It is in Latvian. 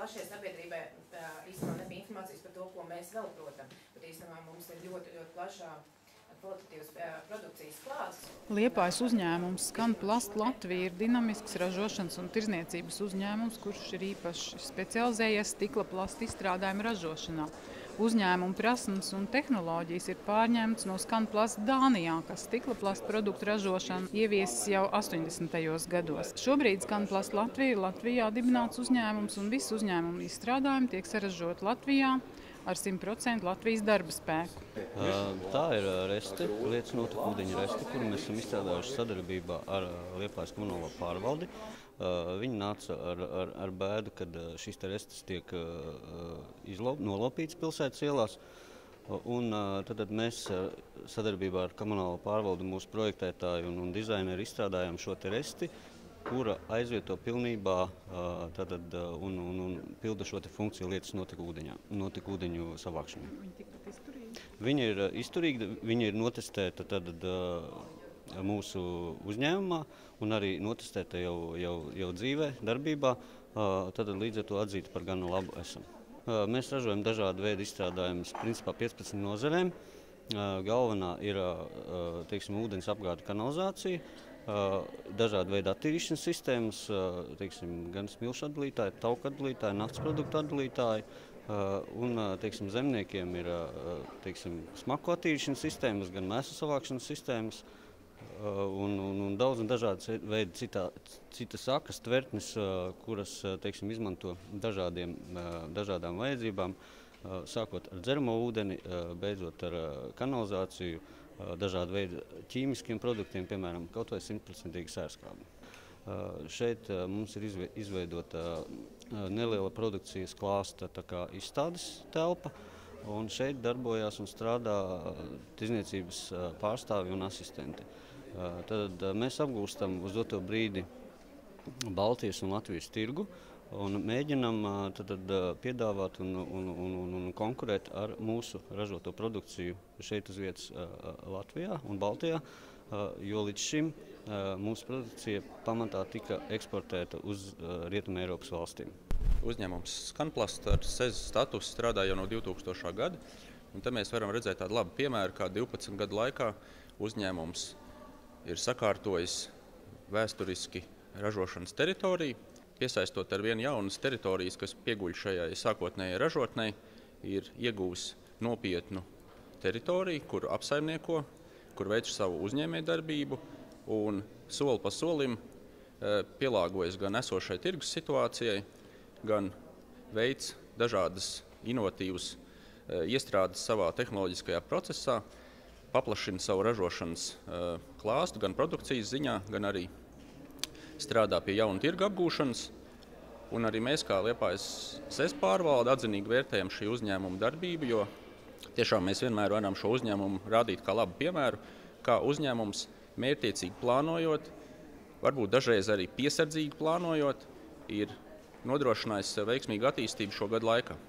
plašajai sabiedrībai īstenībā nebija informācijas par to, ko mēs vēl protam, bet īstenībā mums ir ļoti plašā kvalitatīvas produkcijas klāsts. Liepājas uzņēmums Skanplast Latvija ir dinamisks ražošanas un tirdzniecības uzņēmums, kurš ir īpaši specializējies stikla plasta izstrādājumu ražošanā. Uzņēmuma prasmes un tehnoloģijas ir pārņemtas no Skanplast Dānijā, kas stikla plasta produktu ražošanu ieviesis jau 80. gados. Šobrīd Skanplast Latvija ir Latvijā dibināts uzņēmums, un visi uzņēmuma izstrādājumi tiek saražoti Latvijā ar 100% Latvijas darba spēku. Tā ir reste, lietas notekūdeņa reste, kuru mēs esam izstrādājuši sadarbībā ar Liepājas komunālo pārvaldi. Viņi nāca ar bēdu, kad šīs restes tiek nolopītas pilsētas ielās. Un tad mēs sadarbībā ar komunālo pārvaldi, mūsu projektētāju un dizaineru izstrādājām šo resti, kura aizvieto pilnībā un pilda šo funkciju lietas notekūdeņu savākšanai. Viņi tikpat izturīgi? Viņi ir izturīgi, viņi ir notestēta mūsu uzņēmumā un arī notestēta jau dzīvē, darbībā, tad līdz ar to atzīta par gana labu esam. Mēs ražojam dažādu veidu izstrādājumus, principā 15 nozarēm. Galvenā ir ūdens apgāde kanalizācija, dažādu veidu attīrīšanas sistēmas, gan smilšu atdalītāji, tauku atdalītāji, nakts produktu atdalītāji, un zemniekiem ir smaku attīrīšanas sistēmas, gan mēslu savākšanas sistēmas, un daudz un dažādas veidi citas sakas, tvertnes, kuras izmanto dažādām vajadzībām, sākot ar dzeramo ūdeni, beidzot ar kanalizāciju, dažādu veidu ķīmiskiem produktiem, piemēram, kaut vai 100% sērskābi. Šeit mums ir izveidota neliela produkcijas klāsta izstādes telpa, un šeit darbojās un strādā tirdzniecības pārstāvi un asistenti. Tad mēs apgūstam uz doto brīdi Baltijas un Latvijas tirgu un mēģinam piedāvāt un konkurēt ar mūsu ražoto produkciju šeit uz vietas Latvijā un Baltijā, jo līdz šim mūsu produkcija pamatā tika eksportēta uz Rietumē Eiropas valstīm. Uzņēmums Skanplast ar SEZ statusu strādā jau no 2000. gada, un te mēs varam redzēt tādu labu piemēru, kā 12 gadu laikā uzņēmums ir sakārtojis vēsturiski ražošanas teritoriju, piesaistot ar vien jaunas teritorijas, kas pieguļ šajai sākotnējai ražotnei, ir iegūs nopietnu teritoriju, kuru apsaimnieko, kur veic savu uzņēmējdarbību un soli pa solim pielāgojas gan esošai tirgus situācijai, gan veic dažādas inovatīvas iestrādes savā tehnoloģiskajā procesā, paplašina savu ražošanas klāstu gan produkcijas ziņā, gan arī strādā pie jaunu tirgu apgūšanas. Un arī mēs, kā Liepājas SEZ pārvalde, atzinīgi vērtējam šī uzņēmuma darbību, jo tiešām mēs vienmēr varam šo uzņēmumu rādīt kā labu piemēru, kā uzņēmums mērķtiecīgi plānojot, varbūt dažreiz arī piesardzīgi plānojot, ir nodrošinājis veiksmīgu attīstību šo gadu laikā.